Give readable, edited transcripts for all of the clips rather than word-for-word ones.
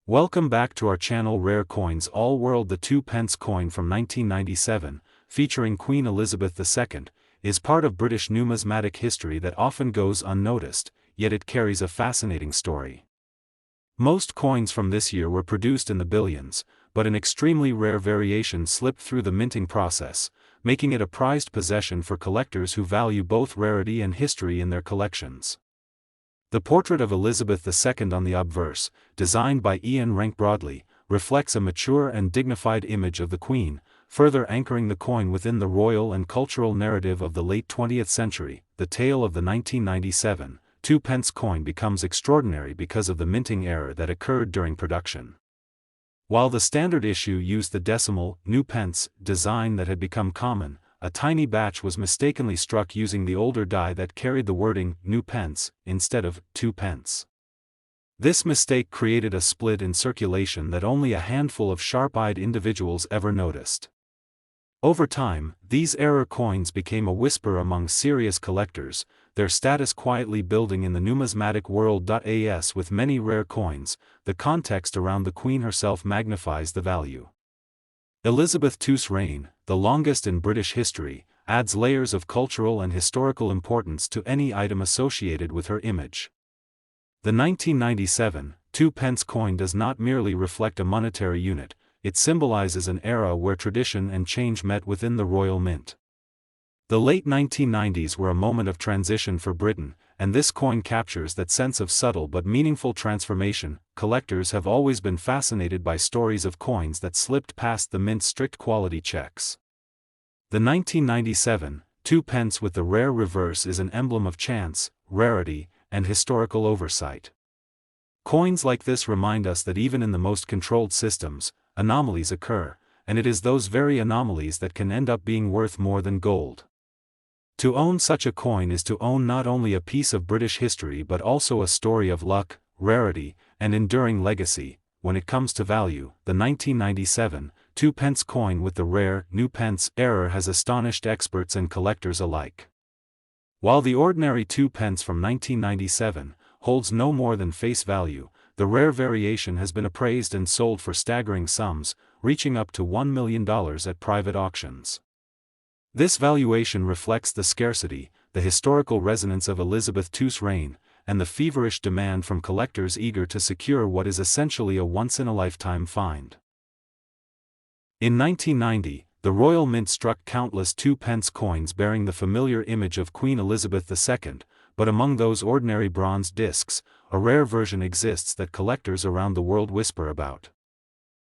Welcome back to our channel. Rare Coins All World. The 2 pence coin from 1997, featuring Queen Elizabeth II, is part of British numismatic history that often goes unnoticed, yet it carries a fascinating story. Most coins from this year were produced in the billions, but an extremely rare variation slipped through the minting process, making it a prized possession for collectors who value both rarity and history in their collections. The portrait of Elizabeth II on the obverse, designed by Ian Rank Broadley, reflects a mature and dignified image of the Queen, further anchoring the coin within the royal and cultural narrative of the late 20th century. The tale of the 1997 2 pence coin becomes extraordinary because of the minting error that occurred during production. While the standard issue used the decimal new pence design that had become common, a tiny batch was mistakenly struck using the older die that carried the wording new pence instead of 2 pence. This mistake created a split in circulation that only a handful of sharp-eyed individuals ever noticed. Over time, these error coins became a whisper among serious collectors, their status quietly building in the numismatic world. As with many rare coins, the context around the Queen herself magnifies the value. Elizabeth II's reign, the longest in British history, adds layers of cultural and historical importance to any item associated with her image. The 1997 2 pence coin does not merely reflect a monetary unit, it symbolizes an era where tradition and change met within the royal mint. The late 1990s were a moment of transition for Britain, and this coin captures that sense of subtle but meaningful transformation. Collectors have always been fascinated by stories of coins that slipped past the mint's strict quality checks. The 1997 2 pence with the rare reverse is an emblem of chance, rarity, and historical oversight. Coins like this remind us that even in the most controlled systems, anomalies occur, and it is those very anomalies that can end up being worth more than gold. To own such a coin is to own not only a piece of British history but also a story of luck, rarity, and enduring legacy. When it comes to value, the 1997 2 pence coin with the rare new pence error has astonished experts and collectors alike. While the ordinary 2 pence from 1997 holds no more than face value, the rare variation has been appraised and sold for staggering sums, reaching up to $1 million at private auctions. This valuation reflects the scarcity, the historical resonance of Elizabeth II's reign, and the feverish demand from collectors eager to secure what is essentially a once-in-a-lifetime find. In 1990, the Royal Mint struck countless 2 pence coins bearing the familiar image of Queen Elizabeth II, but among those ordinary bronze discs, a rare version exists that collectors around the world whisper about.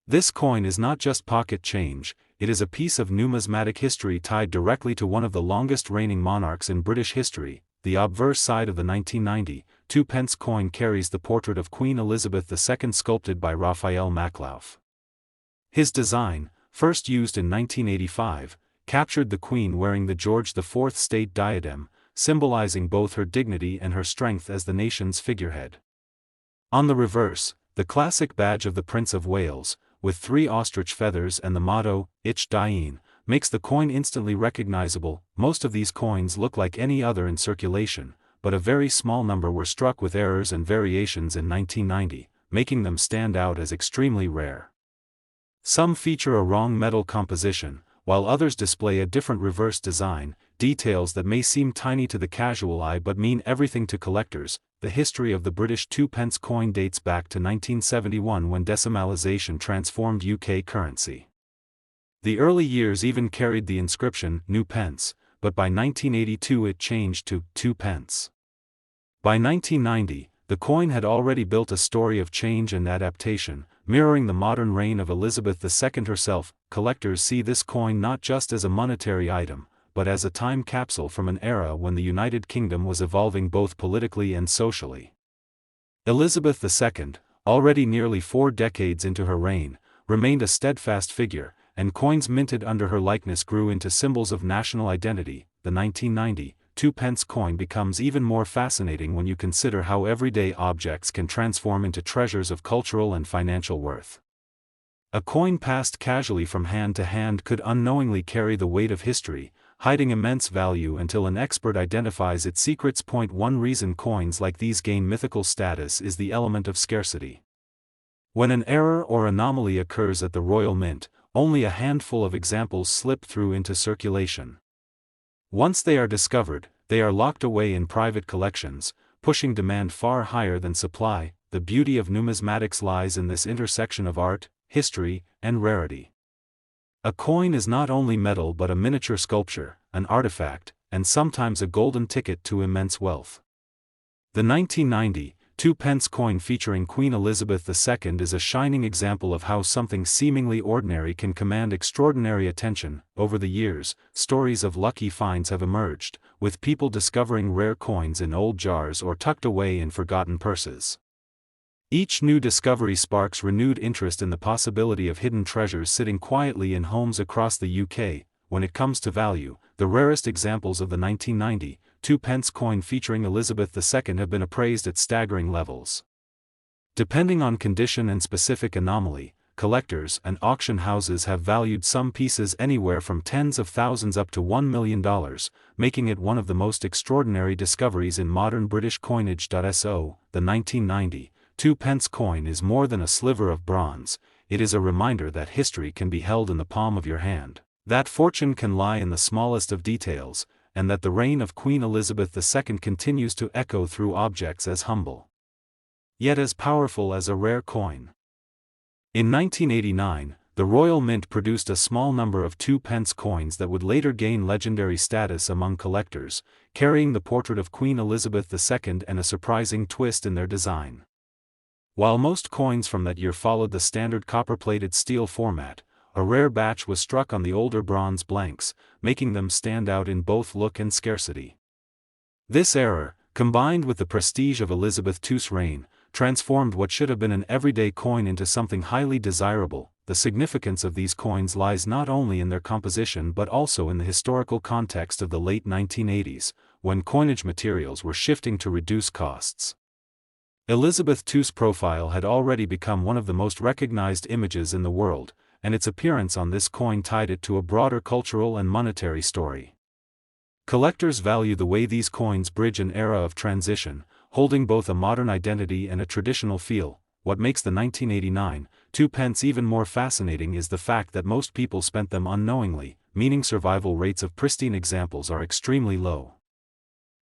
This coin is not just pocket change, it is a piece of numismatic history tied directly to one of the longest reigning monarchs in British history. The obverse side of the 1990 2 pence coin carries the portrait of Queen Elizabeth II sculpted by Raphael Maklauf. His design, first used in 1985, captured the Queen wearing the George IV state diadem, symbolizing both her dignity and her strength as the nation's figurehead. On the reverse, the classic badge of the Prince of Wales, with 3 ostrich feathers and the motto, Ich Dien, makes the coin instantly recognizable. Most of these coins look like any other in circulation, but a very small number were struck with errors and variations in 1990, making them stand out as extremely rare. Some feature a wrong metal composition, while others display a different reverse design, details that may seem tiny to the casual eye but mean everything to collectors. The history of the British 2 pence coin dates back to 1971 when decimalisation transformed UK currency. The early years even carried the inscription new pence, but by 1982 it changed to 2 pence. By 1990, the coin had already built a story of change and adaptation, mirroring the modern reign of Elizabeth II herself. Collectors see this coin not just as a monetary item, but as a time capsule from an era when the United Kingdom was evolving both politically and socially. Elizabeth II, already nearly 4 decades into her reign, remained a steadfast figure, and coins minted under her likeness grew into symbols of national identity. The 1990 2 pence coin becomes even more fascinating when you consider how everyday objects can transform into treasures of cultural and financial worth. A coin passed casually from hand to hand could unknowingly carry the weight of history, hiding immense value until an expert identifies its secrets. One reason coins like these gain mythical status is the element of scarcity. When an error or anomaly occurs at the Royal Mint, only a handful of examples slip through into circulation. Once they are discovered, they are locked away in private collections, pushing demand far higher than supply. The beauty of numismatics lies in this intersection of art, history, and rarity. A coin is not only metal but a miniature sculpture, an artifact, and sometimes a golden ticket to immense wealth. The 1990 2-pence coin featuring Queen Elizabeth II is a shining example of how something seemingly ordinary can command extraordinary attention. Over the years, stories of lucky finds have emerged, with people discovering rare coins in old jars or tucked away in forgotten purses. Each new discovery sparks renewed interest in the possibility of hidden treasures sitting quietly in homes across the UK. When it comes to value, the rarest examples of the 1990 2-pence coin featuring Elizabeth II have been appraised at staggering levels. Depending on condition and specific anomaly, collectors and auction houses have valued some pieces anywhere from tens of thousands up to $1 million, making it one of the most extraordinary discoveries in modern British coinage. The 1990 2-pence coin is more than a sliver of bronze. It is a reminder that history can be held in the palm of your hand, that fortune can lie in the smallest of details, and that the reign of Queen Elizabeth II continues to echo through objects as humble, yet as powerful as a rare coin. In 1989, the Royal Mint produced a small number of 2-pence coins that would later gain legendary status among collectors, carrying the portrait of Queen Elizabeth II and a surprising twist in their design. While most coins from that year followed the standard copper-plated steel format, a rare batch was struck on the older bronze blanks, making them stand out in both look and scarcity. This error, combined with the prestige of Elizabeth II's reign, transformed what should have been an everyday coin into something highly desirable. The significance of these coins lies not only in their composition but also in the historical context of the late 1980s, when coinage materials were shifting to reduce costs. Elizabeth II's profile had already become one of the most recognized images in the world, and its appearance on this coin tied it to a broader cultural and monetary story. Collectors value the way these coins bridge an era of transition, holding both a modern identity and a traditional feel. What makes the 1989 2-pence even more fascinating is the fact that most people spent them unknowingly, meaning survival rates of pristine examples are extremely low.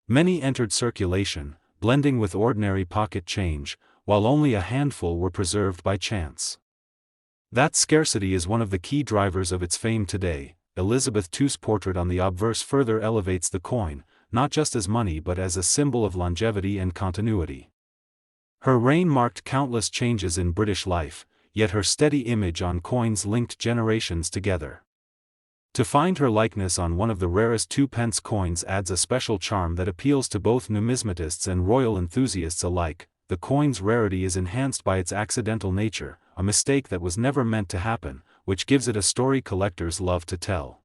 Many entered circulation, blending with ordinary pocket change, while only a handful were preserved by chance. That scarcity is one of the key drivers of its fame today. Elizabeth II's portrait on the obverse further elevates the coin, not just as money but as a symbol of longevity and continuity. Her reign marked countless changes in British life, yet her steady image on coins linked generations together. To find her likeness on one of the rarest 2-pence coins adds a special charm that appeals to both numismatists and royal enthusiasts alike. The coin's rarity is enhanced by its accidental nature, a mistake that was never meant to happen, which gives it a story collectors love to tell.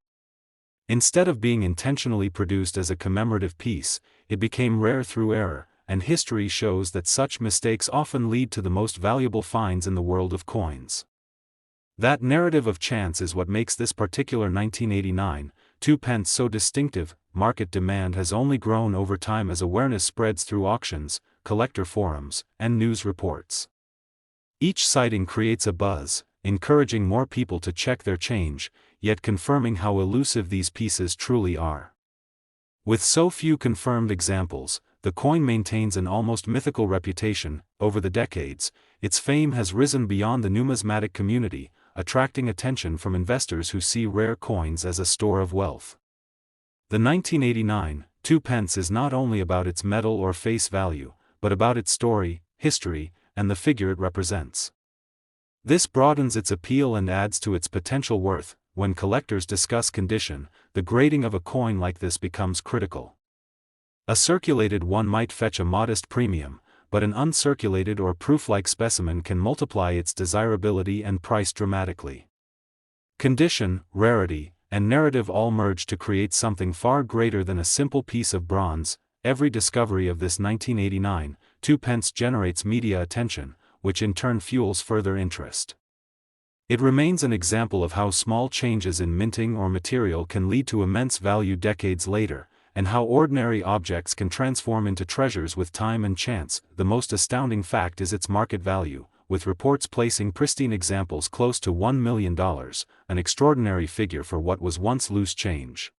Instead of being intentionally produced as a commemorative piece, it became rare through error, and history shows that such mistakes often lead to the most valuable finds in the world of coins. That narrative of chance is what makes this particular 1989 2-pence so distinctive. Market demand has only grown over time as awareness spreads through auctions, collector forums, and news reports. Each sighting creates a buzz, encouraging more people to check their change, yet confirming how elusive these pieces truly are. With so few confirmed examples, the coin maintains an almost mythical reputation. Over the decades, its fame has risen beyond the numismatic community, attracting attention from investors who see rare coins as a store of wealth. The 1989 2-pence is not only about its metal or face value, but about its story, history, and the figure it represents. This broadens its appeal and adds to its potential worth. When collectors discuss condition, the grading of a coin like this becomes critical. A circulated one might fetch a modest premium, but an uncirculated or proof-like specimen can multiply its desirability and price dramatically. Condition, rarity, and narrative all merge to create something far greater than a simple piece of bronze. Every discovery of this 1989 2-pence generates media attention, which in turn fuels further interest. It remains an example of how small changes in minting or material can lead to immense value decades later, and how ordinary objects can transform into treasures with time and chance. The most astounding fact is its market value, with reports placing pristine examples close to $1 million, an extraordinary figure for what was once loose change.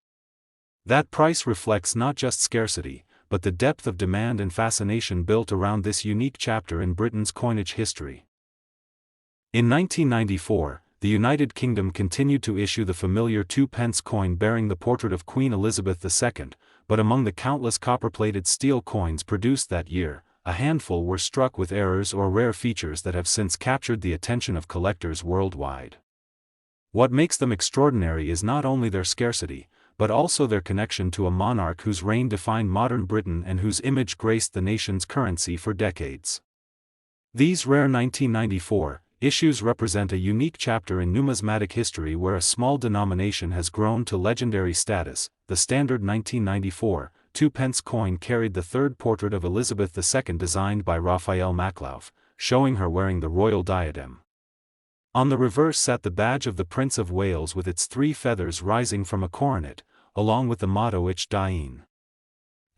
That price reflects not just scarcity, but the depth of demand and fascination built around this unique chapter in Britain's coinage history. In 1994, the United Kingdom continued to issue the familiar 2p coin bearing the portrait of Queen Elizabeth II, but among the countless copper-plated steel coins produced that year, a handful were struck with errors or rare features that have since captured the attention of collectors worldwide. What makes them extraordinary is not only their scarcity, but also their connection to a monarch whose reign defined modern Britain and whose image graced the nation's currency for decades. These rare 1994 issues represent a unique chapter in numismatic history where a small denomination has grown to legendary status. The standard 1994 2p coin carried the third portrait of Elizabeth II designed by Raphael Maklauf, showing her wearing the royal diadem. On the reverse sat the badge of the Prince of Wales with its 3 feathers rising from a coronet, along with the motto Ich Dien.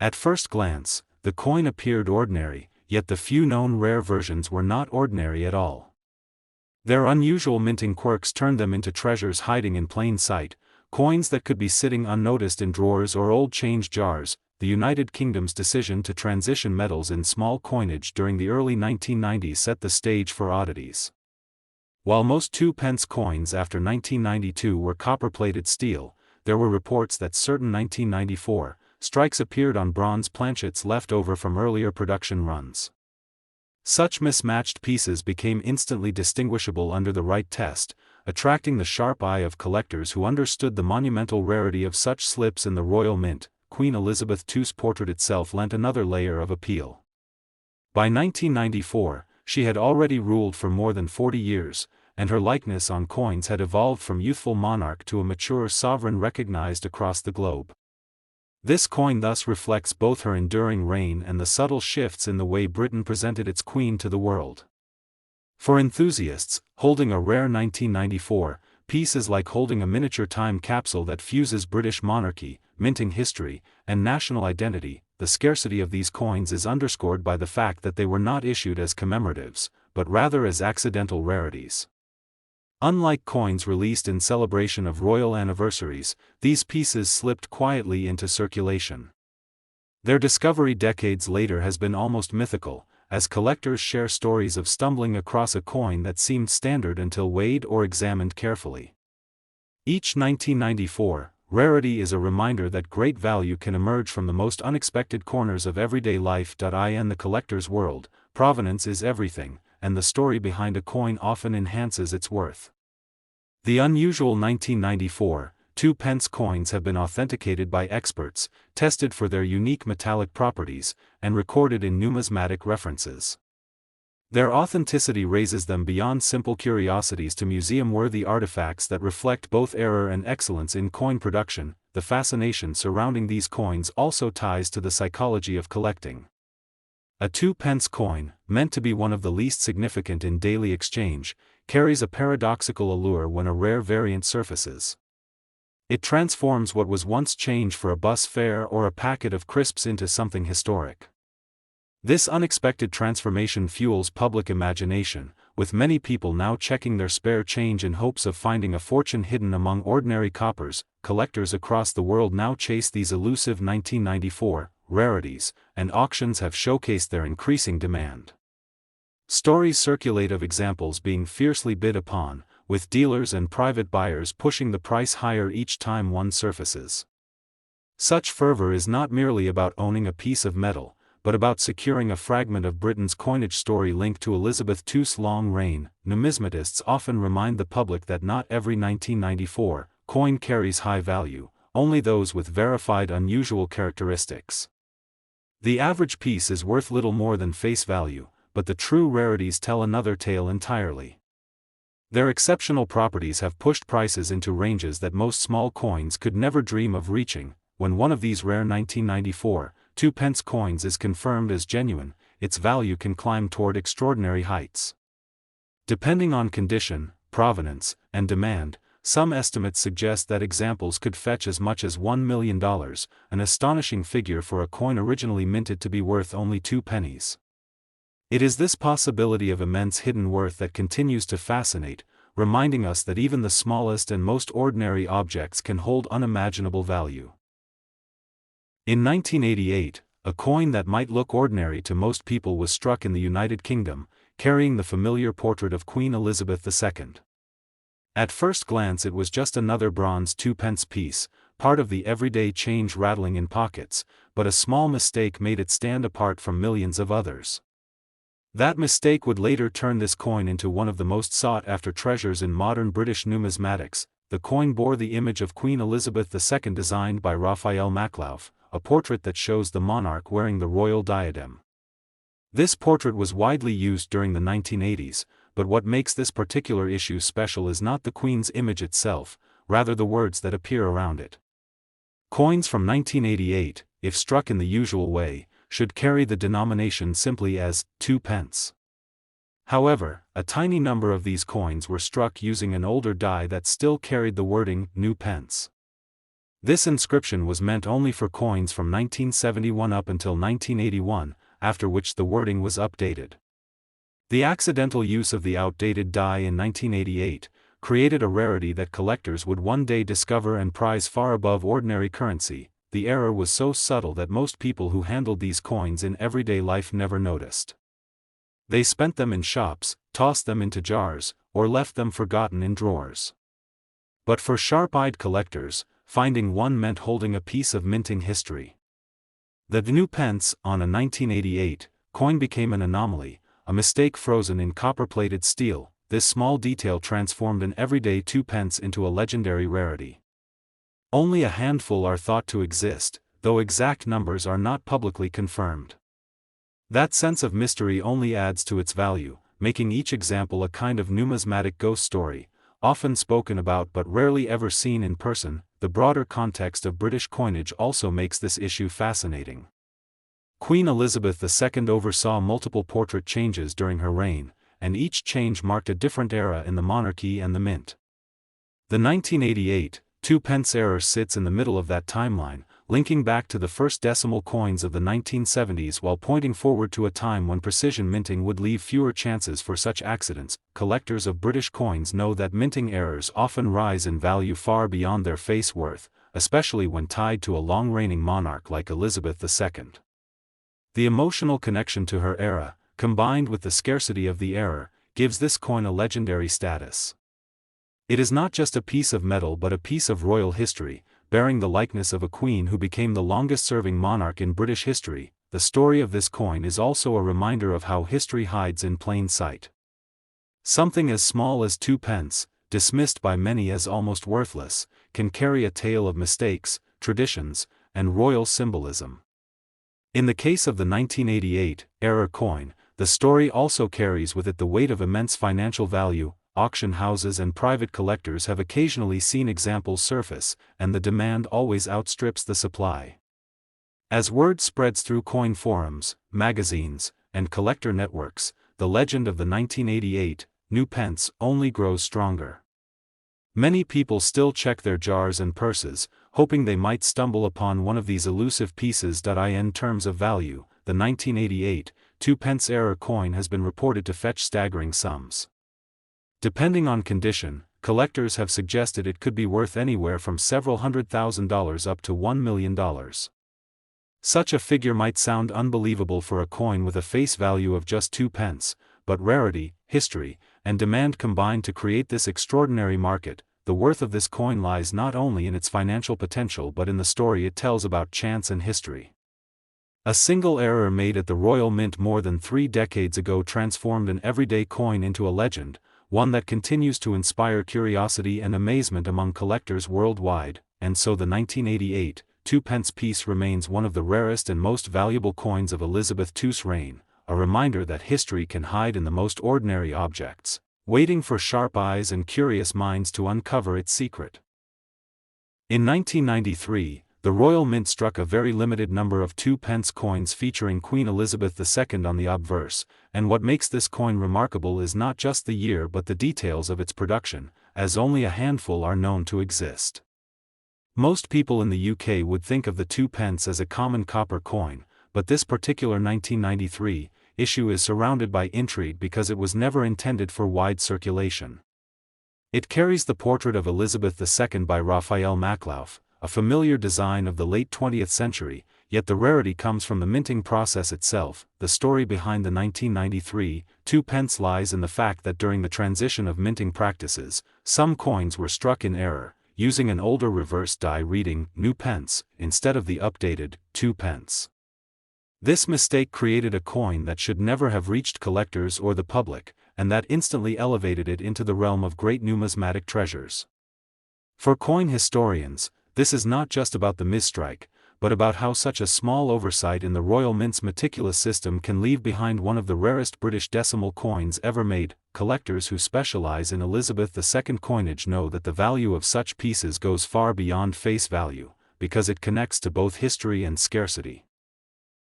At first glance, the coin appeared ordinary, yet the few known rare versions were not ordinary at all. Their unusual minting quirks turned them into treasures hiding in plain sight, coins that could be sitting unnoticed in drawers or old change jars. The United Kingdom's decision to transition metals in small coinage during the early 1990s set the stage for oddities. While most 2p coins after 1992 were copper-plated steel, there were reports that certain 1994 strikes appeared on bronze planchets left over from earlier production runs. Such mismatched pieces became instantly distinguishable under the right test, attracting the sharp eye of collectors who understood the monumental rarity of such slips in the Royal Mint. Queen Elizabeth II's portrait itself lent another layer of appeal. By 1994, she had already ruled for more than 40 years, and her likeness on coins had evolved from youthful monarch to a mature sovereign recognized across the globe. This coin thus reflects both her enduring reign and the subtle shifts in the way Britain presented its queen to the world. For enthusiasts, holding a rare 1994 piece is like holding a miniature time capsule that fuses British monarchy, minting history, and national identity. The scarcity of these coins is underscored by the fact that they were not issued as commemoratives, but rather as accidental rarities. Unlike coins released in celebration of royal anniversaries, these pieces slipped quietly into circulation. Their discovery decades later has been almost mythical, as collectors share stories of stumbling across a coin that seemed standard until weighed or examined carefully. Each 1994 rarity is a reminder that great value can emerge from the most unexpected corners of everyday life. In the collector's world, provenance is everything, and the story behind a coin often enhances its worth. The unusual 1994 2p coins have been authenticated by experts, tested for their unique metallic properties, and recorded in numismatic references. Their authenticity raises them beyond simple curiosities to museum-worthy artifacts that reflect both error and excellence in coin production. The fascination surrounding these coins also ties to the psychology of collecting. A 2p coin, meant to be one of the least significant in daily exchange, carries a paradoxical allure when a rare variant surfaces. It transforms what was once change for a bus fare or a packet of crisps into something historic. This unexpected transformation fuels public imagination, with many people now checking their spare change in hopes of finding a fortune hidden among ordinary coppers. Collectors across the world now chase these elusive 1994 rarities, and auctions have showcased their increasing demand. Stories circulate of examples being fiercely bid upon, with dealers and private buyers pushing the price higher each time one surfaces. Such fervor is not merely about owning a piece of metal, but about securing a fragment of Britain's coinage story linked to Elizabeth II's long reign. Numismatists often remind the public that not every 1994 coin carries high value, only those with verified unusual characteristics. The average piece is worth little more than face value, but the true rarities tell another tale entirely. Their exceptional properties have pushed prices into ranges that most small coins could never dream of reaching. When one of these rare 1994 2p coins is confirmed as genuine, its value can climb toward extraordinary heights. Depending on condition, provenance, and demand, some estimates suggest that examples could fetch as much as $1 million, an astonishing figure for a coin originally minted to be worth only 2 pennies. It is this possibility of immense hidden worth that continues to fascinate, reminding us that even the smallest and most ordinary objects can hold unimaginable value. In 1988, a coin that might look ordinary to most people was struck in the United Kingdom, carrying the familiar portrait of Queen Elizabeth II. At first glance it was just another bronze 2-pence piece, part of the everyday change rattling in pockets, but a small mistake made it stand apart from millions of others. That mistake would later turn this coin into one of the most sought-after treasures in modern British numismatics. The coin bore the image of Queen Elizabeth II designed by Raphael Maklauf, a portrait that shows the monarch wearing the royal diadem. This portrait was widely used during the 1980s, but what makes this particular issue special is not the Queen's image itself, rather the words that appear around it. Coins from 1988, if struck in the usual way, should carry the denomination simply as 2 pence. However, a tiny number of these coins were struck using an older die that still carried the wording new pence. This inscription was meant only for coins from 1971 up until 1981, after which the wording was updated. The accidental use of the outdated die in 1988 created a rarity that collectors would one day discover and prize far above ordinary currency. The error was so subtle that most people who handled these coins in everyday life never noticed. They spent them in shops, tossed them into jars, or left them forgotten in drawers. But for sharp-eyed collectors, finding one meant holding a piece of minting history. The new pence on a 1988 coin became an anomaly, a mistake frozen in copper-plated steel. This small detail transformed an everyday 2 pence into a legendary rarity. Only a handful are thought to exist, though exact numbers are not publicly confirmed. That sense of mystery only adds to its value, making each example a kind of numismatic ghost story, often spoken about but rarely ever seen in person. The broader context of British coinage also makes this issue fascinating. Queen Elizabeth II oversaw multiple portrait changes during her reign, and each change marked a different era in the monarchy and the mint. The 1988 2-pence error sits in the middle of that timeline, linking back to the first decimal coins of the 1970s while pointing forward to a time when precision minting would leave fewer chances for such accidents. Collectors of British coins know that minting errors often rise in value far beyond their face worth, especially when tied to a long-reigning monarch like Elizabeth II. The emotional connection to her era, combined with the scarcity of the error, gives this coin a legendary status. It is not just a piece of metal but a piece of royal history, bearing the likeness of a queen who became the longest-serving monarch in British history. The story of this coin is also a reminder of how history hides in plain sight. Something as small as 2 pence, dismissed by many as almost worthless, can carry a tale of mistakes, traditions, and royal symbolism. In the case of the 1988 error coin, the story also carries with it the weight of immense financial value. Auction houses and private collectors have occasionally seen examples surface, and the demand always outstrips the supply. As word spreads through coin forums, magazines, and collector networks, the legend of the 1988 new pence only grows stronger. Many people still check their jars and purses, hoping they might stumble upon one of these elusive pieces. In terms of value, the 1988 2-pence error coin has been reported to fetch staggering sums. Depending on condition, collectors have suggested it could be worth anywhere from several $100,000 up to $1 million. Such a figure might sound unbelievable for a coin with a face value of just 2 pence, but rarity, history, and demand combine to create this extraordinary market. The worth of this coin lies not only in its financial potential but in the story it tells about chance and history. A single error made at the Royal Mint more than 3 decades ago transformed an everyday coin into a legend, one that continues to inspire curiosity and amazement among collectors worldwide, and so the 1988 2-pence piece remains one of the rarest and most valuable coins of Elizabeth II's reign, a reminder that history can hide in the most ordinary objects, waiting for sharp eyes and curious minds to uncover its secret. In 1993, the Royal Mint struck a very limited number of 2-pence coins featuring Queen Elizabeth II on the obverse, and what makes this coin remarkable is not just the year but the details of its production, as only a handful are known to exist. Most people in the UK would think of the 2 pence as a common copper coin, but this particular 1993 issue is surrounded by intrigue because it was never intended for wide circulation. It carries the portrait of Elizabeth II by Raphael Maclauff, a familiar design of the late 20th century, yet the rarity comes from the minting process itself. The story behind the 1993 2 pence lies in the fact that during the transition of minting practices, some coins were struck in error, using an older reverse die reading new pence instead of the updated 2 pence. This mistake created a coin that should never have reached collectors or the public, and that instantly elevated it into the realm of great numismatic treasures. For coin historians, this is not just about the misstrike, but about how such a small oversight in the Royal Mint's meticulous system can leave behind one of the rarest British decimal coins ever made. Collectors who specialize in Elizabeth II coinage know that the value of such pieces goes far beyond face value, because it connects to both history and scarcity.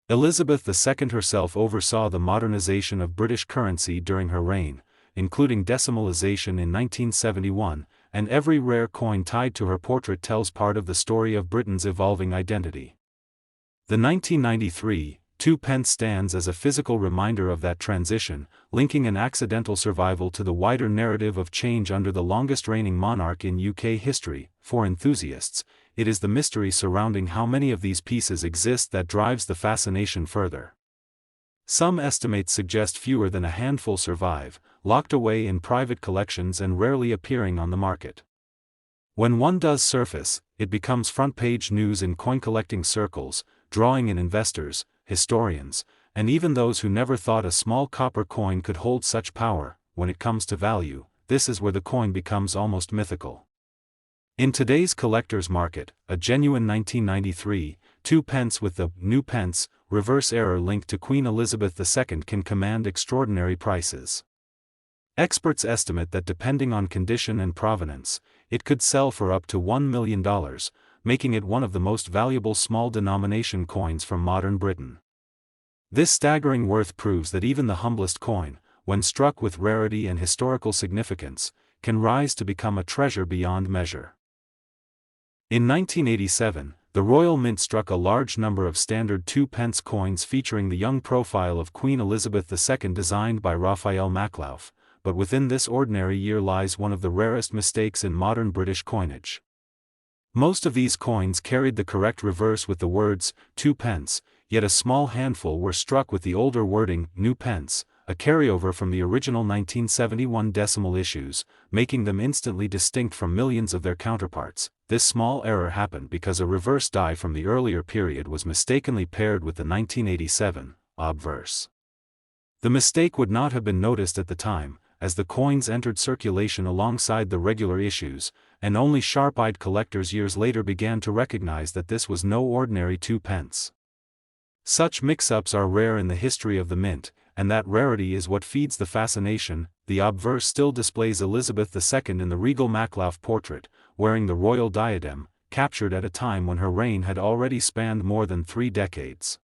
Elizabeth II herself oversaw the modernization of British currency during her reign, including decimalization in 1971, and every rare coin tied to her portrait tells part of the story of Britain's evolving identity. The 1993 2 pence stands as a physical reminder of that transition, linking an accidental survival to the wider narrative of change under the longest reigning monarch in UK history. For enthusiasts, it is the mystery surrounding how many of these pieces exist that drives the fascination further. Some estimates suggest fewer than a handful survive, locked away in private collections and rarely appearing on the market. When one does surface, it becomes front-page news in coin-collecting circles, drawing in investors, historians, and even those who never thought a small copper coin could hold such power. When it comes to value, this is where the coin becomes almost mythical. In today's collector's market, a genuine 1993 2 pence with the new pence reverse error linked to Queen Elizabeth II can command extraordinary prices. Experts estimate that depending on condition and provenance, it could sell for up to $1 million, making it one of the most valuable small-denomination coins from modern Britain. This staggering worth proves that even the humblest coin, when struck with rarity and historical significance, can rise to become a treasure beyond measure. In 1987, the Royal Mint struck a large number of standard 2 pence coins featuring the young profile of Queen Elizabeth II designed by Raphael Maclauff, but within this ordinary year lies one of the rarest mistakes in modern British coinage. Most of these coins carried the correct reverse with the words 2 pence, yet a small handful were struck with the older wording new pence, a carryover from the original 1971 decimal issues, making them instantly distinct from millions of their counterparts. This small error happened because a reverse die from the earlier period was mistakenly paired with the 1987 obverse. The mistake would not have been noticed at the time, as the coins entered circulation alongside the regular issues, and only sharp-eyed collectors years later began to recognize that this was no ordinary 2 pence. Such mix-ups are rare in the history of the mint, and that rarity is what feeds the fascination. The obverse still displays Elizabeth II in the regal Maclauff portrait, wearing the royal diadem, captured at a time when her reign had already spanned more than 3 decades.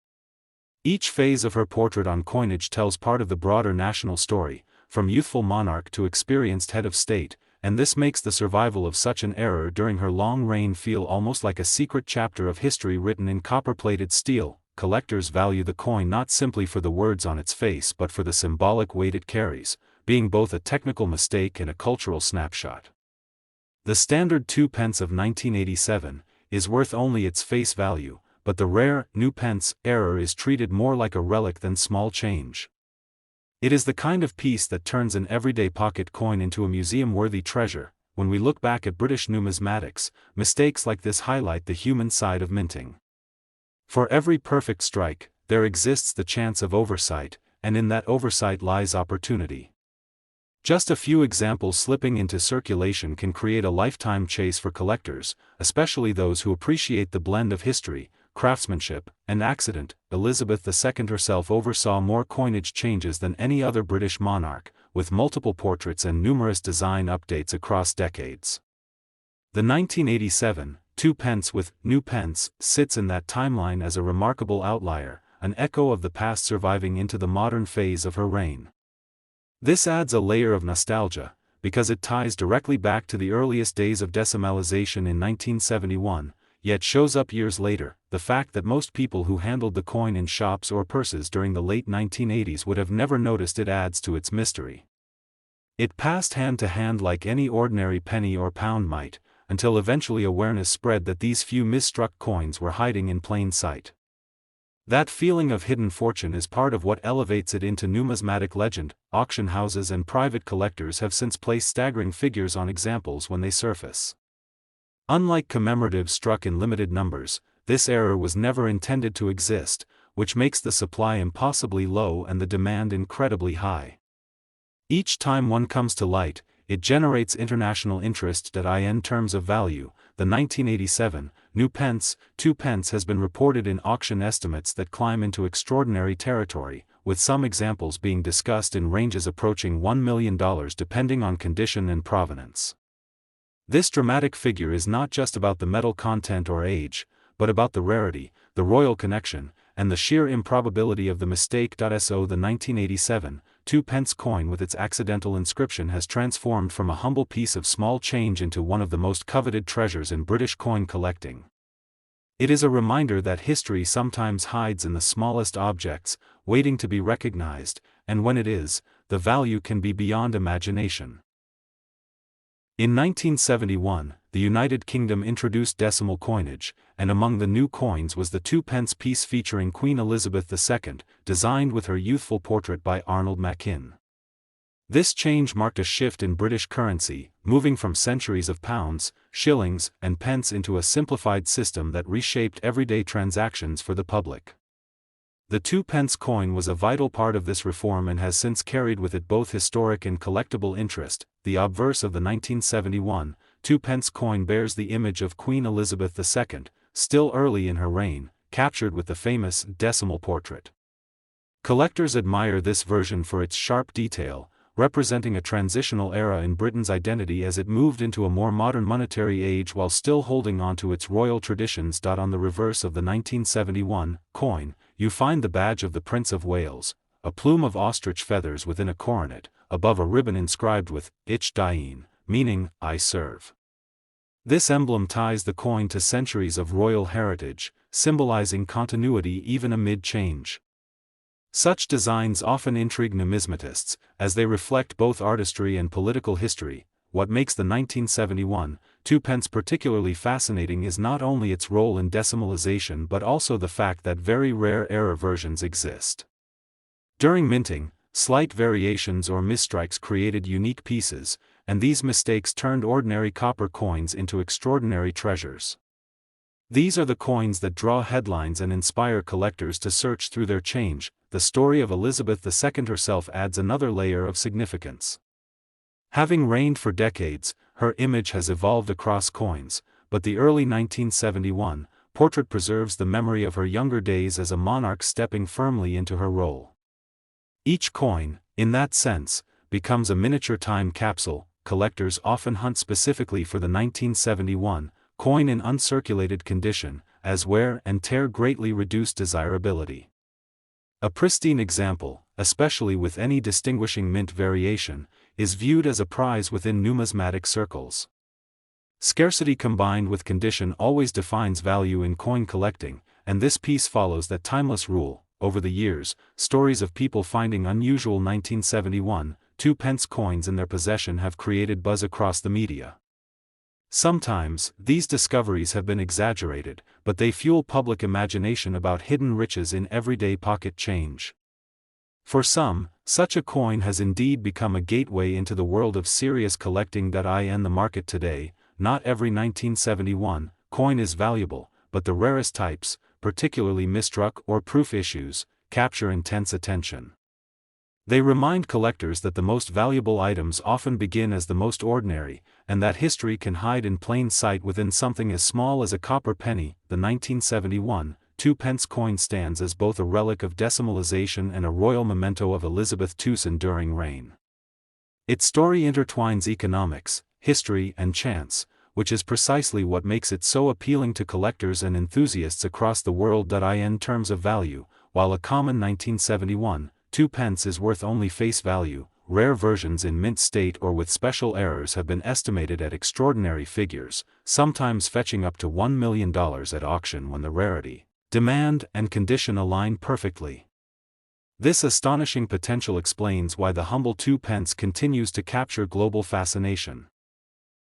Each phase of her portrait on coinage tells part of the broader national story, from youthful monarch to experienced head of state, and this makes the survival of such an era during her long reign feel almost like a secret chapter of history written in copper-plated steel. Collectors value the coin not simply for the words on its face but for the symbolic weight it carries, being both a technical mistake and a cultural snapshot. The standard 2 pence of 1987 is worth only its face value, but the rare new pence error is treated more like a relic than small change. It is the kind of piece that turns an everyday pocket coin into a museum-worthy treasure. When we look back at British numismatics, mistakes like this highlight the human side of minting. For every perfect strike, there exists the chance of oversight, and in that oversight lies opportunity. Just a few examples slipping into circulation can create a lifetime chase for collectors, especially those who appreciate the blend of history, craftsmanship, and accident. Elizabeth II herself oversaw more coinage changes than any other British monarch, with multiple portraits and numerous design updates across decades. The 1987 2 pence with new pence sits in that timeline as a remarkable outlier, an echo of the past surviving into the modern phase of her reign. This adds a layer of nostalgia, because it ties directly back to the earliest days of decimalization in 1971, yet shows up years later. The fact that most people who handled the coin in shops or purses during the late 1980s would have never noticed it adds to its mystery. It passed hand to hand like any ordinary penny or pound might, until eventually awareness spread that these few misstruck coins were hiding in plain sight. That feeling of hidden fortune is part of what elevates it into numismatic legend. Auction houses and private collectors have since placed staggering figures on examples when they surface. Unlike commemoratives struck in limited numbers, this error was never intended to exist, which makes the supply impossibly low and the demand incredibly high. Each time one comes to light, it generates international interest. In terms of value, the 1987 New Pence, 2 pence has been reported in auction estimates that climb into extraordinary territory, with some examples being discussed in ranges approaching $1 million depending on condition and provenance. This dramatic figure is not just about the metal content or age, but about the rarity, the royal connection, and the sheer improbability of the mistake. The 1987 2 pence coin with its accidental inscription has transformed from a humble piece of small change into one of the most coveted treasures in British coin collecting. It is a reminder that history sometimes hides in the smallest objects, waiting to be recognized, and when it is, the value can be beyond imagination. In 1971, the United Kingdom introduced decimal coinage, and among the new coins was the 2 pence piece featuring Queen Elizabeth II, designed with her youthful portrait by Arnold Machin. This change marked a shift in British currency, moving from centuries of pounds, shillings, and pence into a simplified system that reshaped everyday transactions for the public. The 2 pence coin was a vital part of this reform and has since carried with it both historic and collectible interest. The obverse of the 1971 2 pence coin bears the image of Queen Elizabeth II, still early in her reign, captured with the famous decimal portrait. Collectors admire this version for its sharp detail, representing a transitional era in Britain's identity as it moved into a more modern monetary age while still holding on to its royal traditions. On the reverse of the 1971 coin, you find the badge of the Prince of Wales, a plume of ostrich feathers within a coronet, above a ribbon inscribed with Ich Dien, meaning, I serve. This emblem ties the coin to centuries of royal heritage, symbolizing continuity even amid change. Such designs often intrigue numismatists, as they reflect both artistry and political history. What makes the 1971 2 pence particularly fascinating is not only its role in decimalization but also the fact that very rare error versions exist. During minting, slight variations or misstrikes created unique pieces, and these mistakes turned ordinary copper coins into extraordinary treasures. These are the coins that draw headlines and inspire collectors to search through their change. The story of Elizabeth II herself adds another layer of significance. Having reigned for decades, her image has evolved across coins, but the early 1971 portrait preserves the memory of her younger days as a monarch stepping firmly into her role. Each coin, in that sense, becomes a miniature time capsule. Collectors often hunt specifically for the 1971 coin in uncirculated condition, as wear and tear greatly reduce desirability. A pristine example, especially with any distinguishing mint variation, is viewed as a prize within numismatic circles. Scarcity combined with condition always defines value in coin collecting, and this piece follows that timeless rule. Over the years, stories of people finding unusual 1971 2 pence coins in their possession have created buzz across the media. Sometimes, these discoveries have been exaggerated, but they fuel public imagination about hidden riches in everyday pocket change. For some, such a coin has indeed become a gateway into the world of serious collecting. In the market today, not every 1971 coin is valuable, but the rarest types, particularly misstruck or proof issues, capture intense attention. They remind collectors that the most valuable items often begin as the most ordinary, and that history can hide in plain sight within something as small as a copper penny. The 1971 2 pence coin stands as both a relic of decimalization and a royal memento of Elizabeth II's enduring reign. Its story intertwines economics, history, and chance, which is precisely what makes it so appealing to collectors and enthusiasts across the world. In terms of value, while a common 1971 2 pence is worth only face value, rare versions in mint state or with special errors have been estimated at extraordinary figures, sometimes fetching up to $1 million at auction when the rarity, demand, and condition align perfectly. This astonishing potential explains why the humble 2 pence continues to capture global fascination.